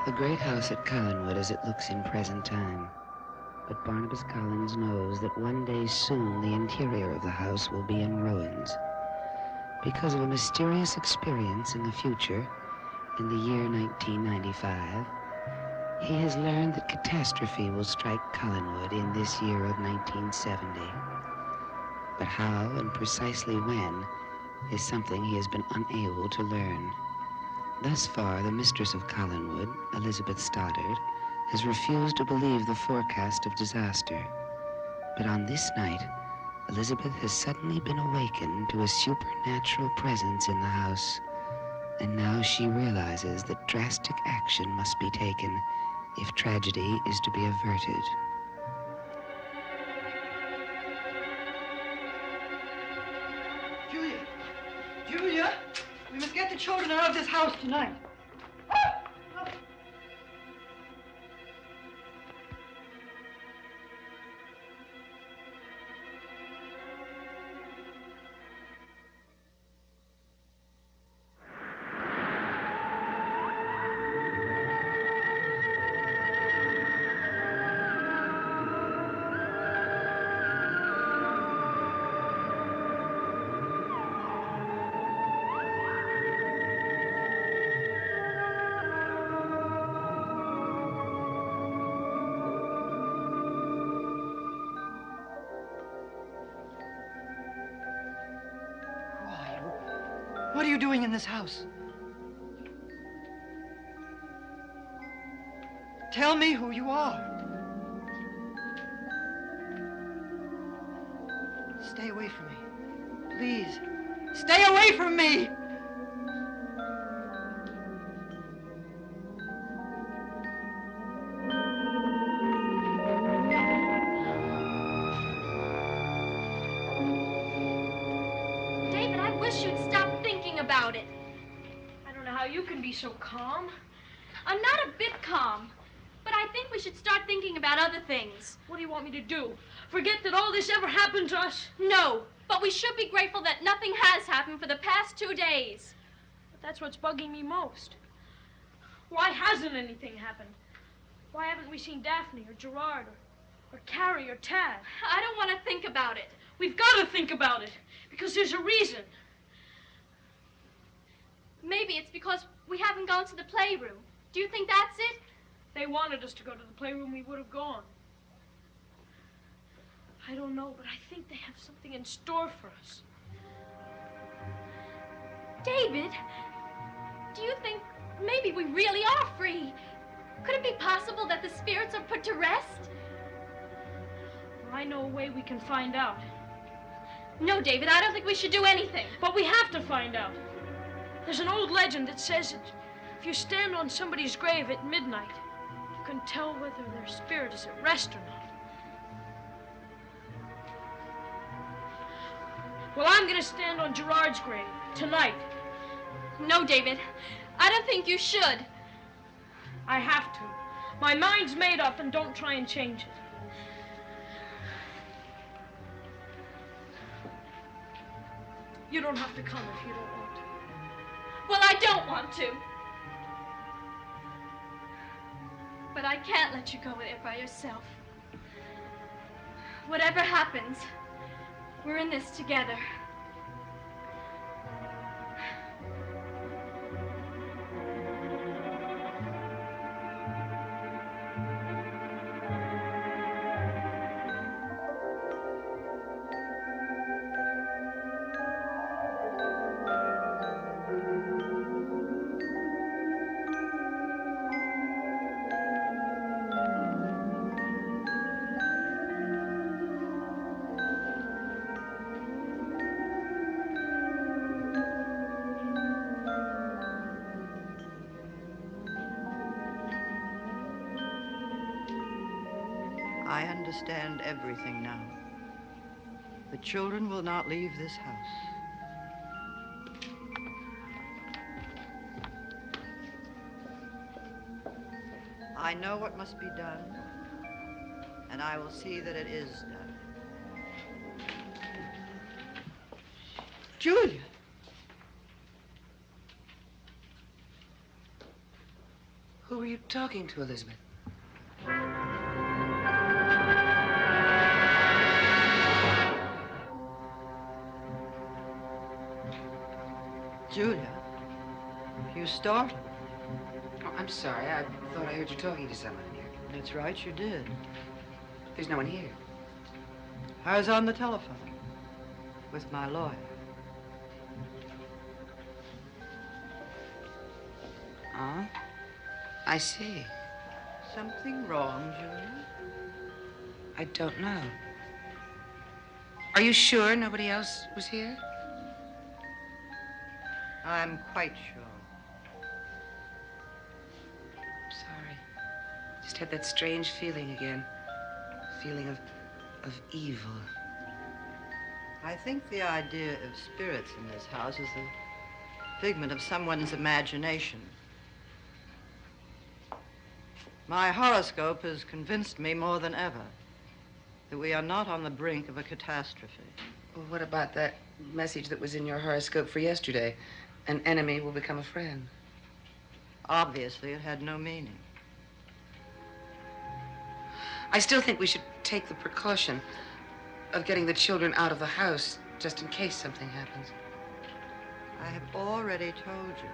The great house at Collinwood as it looks in present time. But Barnabas Collins knows that one day soon the interior of the house will be in ruins. Because of a mysterious experience in the future, in the year 1995, he has learned that catastrophe will strike Collinwood in this year of 1970. But how and precisely when is something he has been unable to learn. Thus far, the mistress of Collinwood, Elizabeth Stoddard, has refused to believe the forecast of disaster. But on this night, Elizabeth has suddenly been awakened to a supernatural presence in the house. And now she realizes that drastic action must be taken if tragedy is to be averted. Julia, we must get the children out of this house tonight. What are you doing in this house? Tell me who you are. Stay away from me. Please, stay away from me! David, I wish you'd stop thinking about it. I don't know how you can be so calm. I'm not a bit calm, but I think we should start thinking about other things. What do you want me to do? Forget that all this ever happened to us? No, but we should be grateful that nothing has happened for the past 2 days. But that's what's bugging me most. Why hasn't anything happened? Why haven't we seen Daphne or Gerard or Carrie or Tad? I don't want to think about it. We've got to think about it, because there's a reason. Maybe it's because we haven't gone to the playroom. Do you think that's it? If they wanted us to go to the playroom, we would have gone. I don't know, but I think they have something in store for us. David, do you think maybe we really are free? Could it be possible that the spirits are put to rest? Well, I know a way we can find out. No, David, I don't think we should do anything. But we have to find out. There's an old legend that says that if you stand on somebody's grave at midnight, you can tell whether their spirit is at rest or not. Well, I'm going to stand on Gerard's grave tonight. No, David, I don't think you should. I have to. My mind's made up, and don't try and change it. You don't have to come if you don't want to. Well, I don't want to. But I can't let you go there by yourself. Whatever happens, we're in this together. I understand everything now. The children will not leave this house. I know what must be done, and I will see that it is done. Julia! Who are were you talking to, Elizabeth? Julia, you startled. Oh, I'm sorry. I thought I heard you talking to someone here. That's right, you did. There's no one here. I was on the telephone with my lawyer. Oh? I see. Something wrong, Julia? I don't know. Are you sure nobody else was here? I'm quite sure. Sorry. Just had that strange feeling again. Feeling of evil. I think the idea of spirits in this house is a figment of someone's imagination. My horoscope has convinced me more than ever that we are not on the brink of a catastrophe. Well, what about that message that was in your horoscope for yesterday? An enemy will become a friend. Obviously, it had no meaning. I still think we should take the precaution of getting the children out of the house just in case something happens. I have already told you.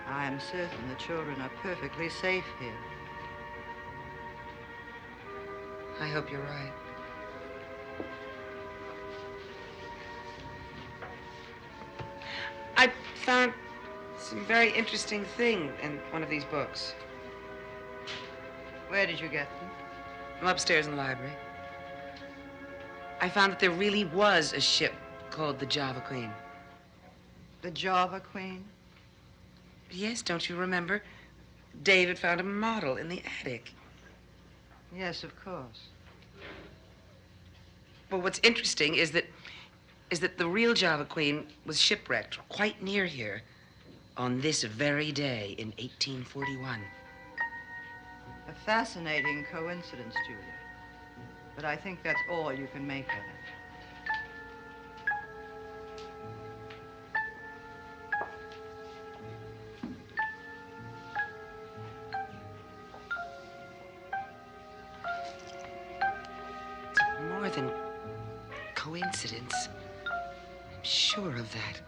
I am certain the children are perfectly safe here. I hope you're right. I found some very interesting thing in one of these books. Where did you get them? I'm upstairs in the library. I found that there really was a ship called the Java Queen. The Java Queen? Yes, don't you remember? David found a model in the attic. Yes, of course. Well, what's interesting is that the real Java Queen was shipwrecked quite near here on this very day in 1841. A fascinating coincidence, Julia. But I think that's all you can make of it. It's more than coincidence. I'm sure of that.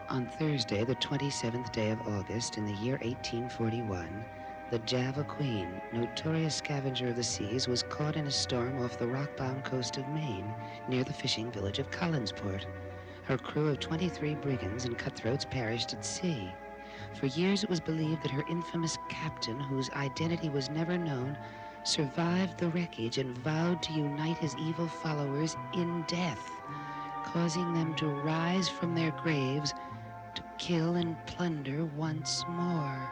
On Thursday, the 27th day of August, in the year 1841, the Java Queen, notorious scavenger of the seas, was caught in a storm off the rock-bound coast of Maine, near the fishing village of Collinsport. Her crew of 23 brigands and cutthroats perished at sea. For years it was believed that her infamous captain, whose identity was never known, survived the wreckage and vowed to unite his evil followers in death, causing them to rise from their graves to kill and plunder once more.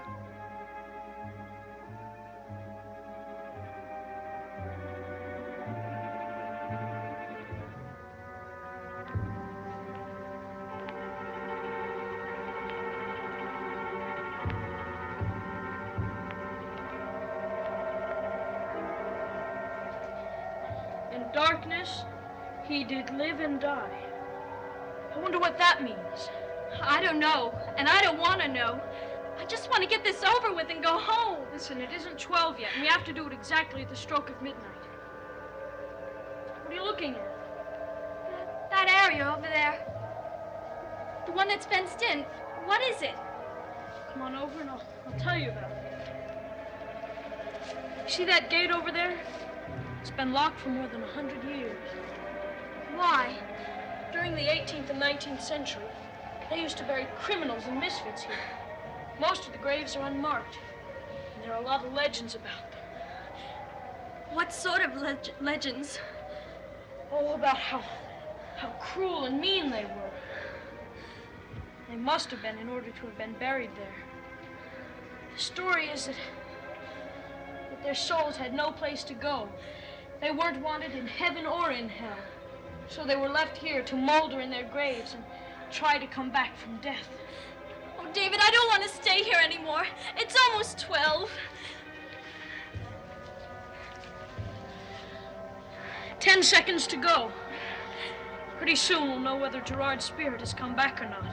In darkness, he did live and die. I wonder what that means. I don't know, and I don't want to know. I just want to get this over with and go home. Listen, it isn't 12 yet, and we have to do it exactly at the stroke of midnight. What are you looking at? That area over there. The one that's fenced in. What is it? Come on over and I'll tell you about it. You see that gate over there? It's been locked for more than 100 years. Why? During the 18th and 19th century, they used to bury criminals and misfits here. Most of the graves are unmarked, and there are a lot of legends about them. What sort of legends? Oh, about how cruel and mean they were. They must have been in order to have been buried there. The story is that Their souls had no place to go. They weren't wanted in heaven or in hell. So they were left here to molder in their graves and try to come back from death. Oh, David, I don't want to stay here anymore. It's almost 12. 10 seconds to go. Pretty soon we'll know whether Gerard's spirit has come back or not.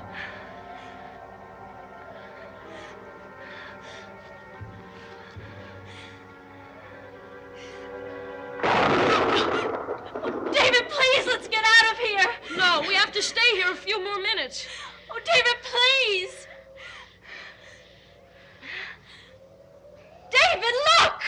David, please, let's get out of here. No, we have to stay here a few more minutes. Oh, David, please. David, look!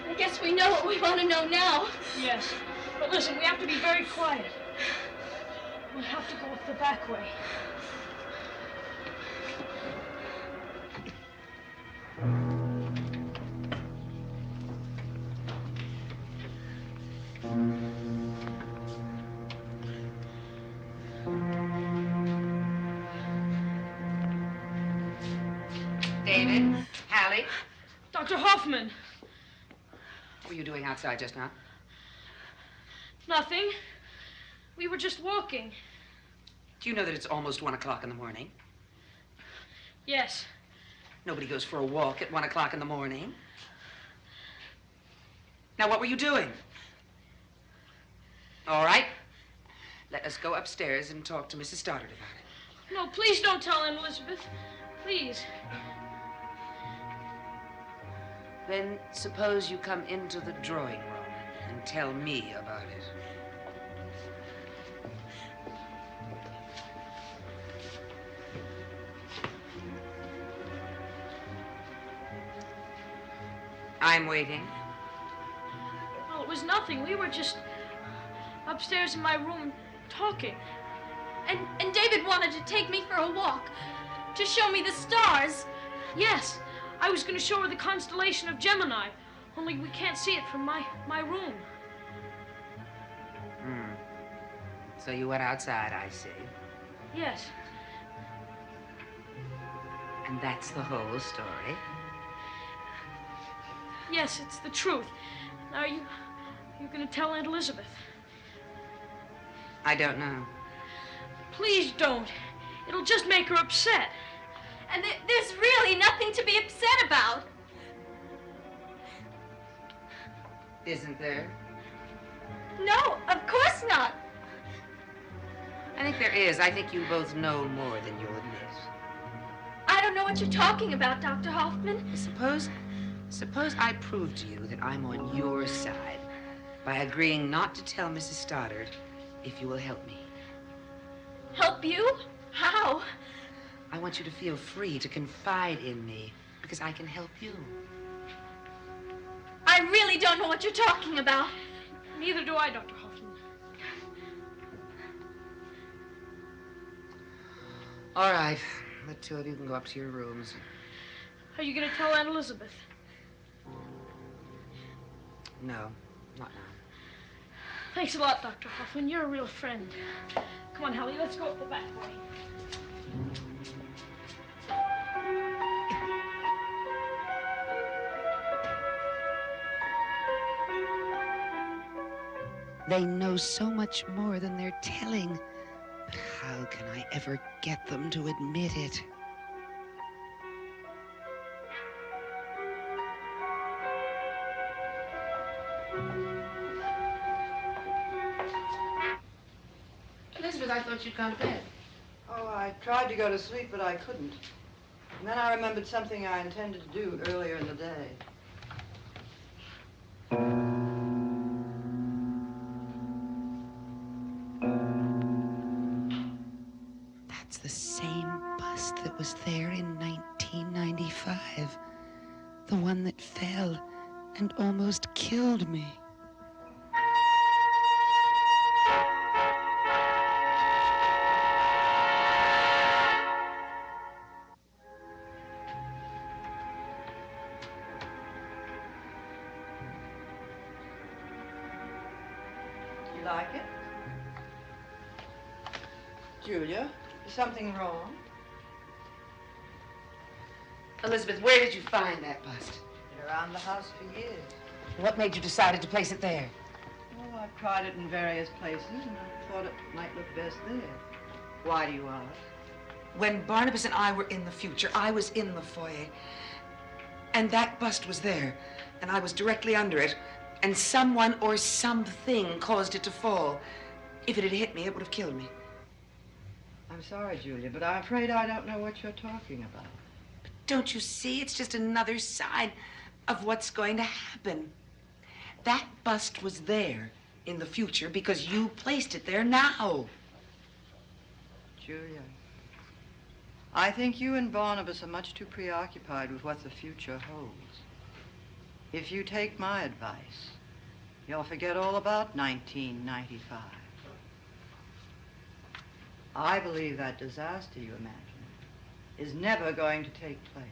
I guess we know what we want to know now. Yes. But listen, we have to be very quiet. We'll have to go up the back way. David? Hallie? Dr. Hoffman. What were you doing outside just now? Nothing. We were just walking. Do you know that it's almost 1 o'clock in the morning? Yes. Nobody goes for a walk at 1 o'clock in the morning. Now, what were you doing? All right. Let us go upstairs and talk to Mrs. Stoddard about it. No, please don't tell Aunt Elizabeth. Please. Then suppose you come into the drawing room and tell me about it. I'm waiting. Well, it was nothing. We were just upstairs in my room talking. And David wanted to take me for a walk, to show me the stars. Yes, I was going to show her the constellation of Gemini, only we can't see it from my room. So you went outside, I see. Yes. And that's the whole story? Yes, it's the truth. Now, are you going to tell Aunt Elizabeth? I don't know. Please don't. It'll just make her upset. And there's really nothing to be upset about. Isn't there? No, of course not. I think there is. I think you both know more than you'll admit. I don't know what you're talking about, Dr. Hoffman. Suppose I prove to you that I'm on your side by agreeing not to tell Mrs. Stoddard if you will help me. Help you? How? I want you to feel free to confide in me because I can help you. I really don't know what you're talking about. Neither do I, Dr. Hoffman. All right. The two of you can go up to your rooms. Are you going to tell Aunt Elizabeth? No, not now. Thanks a lot, Dr. Hoffman. You're a real friend. Come on, Hallie, let's go up the back way. They know so much more than they're telling. But how can I ever get them to admit it? Elizabeth, I thought you'd gone to bed. Oh, I tried to go to sleep, but I couldn't. And then I remembered something I intended to do earlier in the day. was there in 1995. The one that fell and almost killed me. You like it? Julia, is something wrong? Elizabeth, where did you find that bust? Been around the house for years. What made you decide to place it there? Oh, I've tried it in various places, and I thought it might look best there. Why do you ask? When Barnabas and I were in the future, I was in the foyer. And that bust was there. And I was directly under it. And someone or something caused it to fall. If it had hit me, it would have killed me. I'm sorry, Julia, but I'm afraid I don't know what you're talking about. Don't you see? It's just another sign of what's going to happen. That bust was there in the future because you placed it there now. Julia, I think you and Barnabas are much too preoccupied with what the future holds. If you take my advice, you'll forget all about 1995. I believe that disaster you imagine is never going to take place.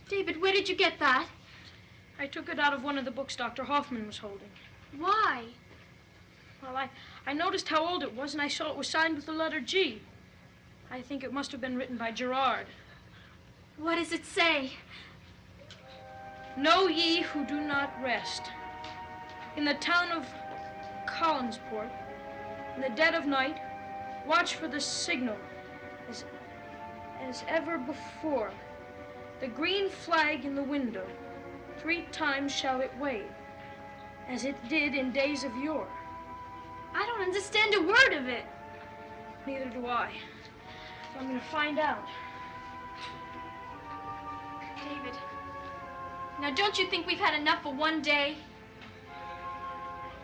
David, where did you get that? I took it out of one of the books Dr. Hoffman was holding. Why? Well, I noticed how old it was, and I saw it was signed with the letter G. I think it must have been written by Gerard. What does it say? Know ye who do not rest. In the town of Collinsport, in the dead of night, watch for the signal, as ever before. The green flag in the window, 3 times shall it wave, as it did in days of yore. I don't understand a word of it. Neither do I. So I'm going to find out. David, now don't you think we've had enough for one day?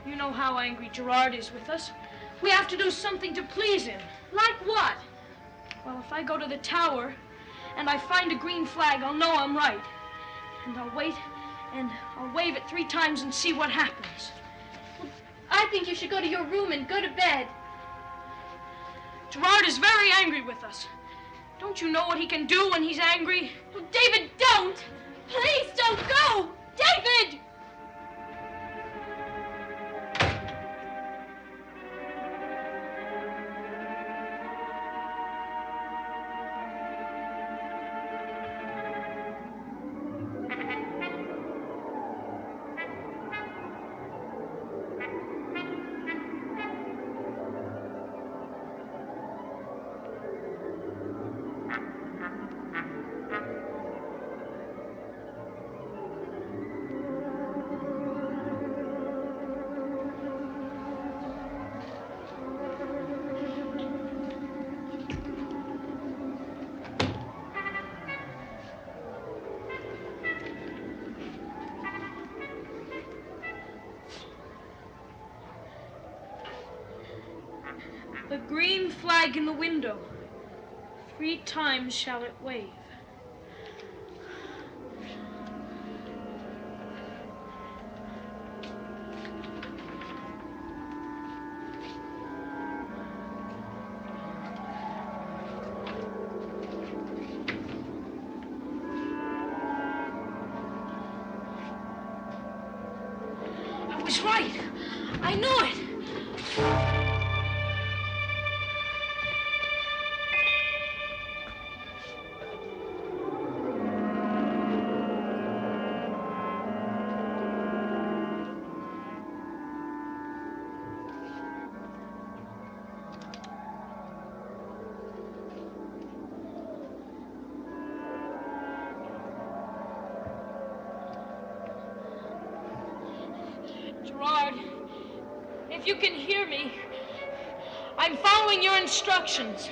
You know how angry Gerard is with us. We have to do something to please him. Like what? Well, if I go to the tower and I find a green flag, I'll know I'm right. And I'll wait and I'll wave it 3 times and see what happens. I think you should go to your room and go to bed. Gerard is very angry with us. Don't you know what he can do when he's angry? Well, David, don't! Please don't go! David! The green flag in the window, 3 times shall it wave. I was right. I knew it. Gerard, if you can hear me, I'm following your instructions.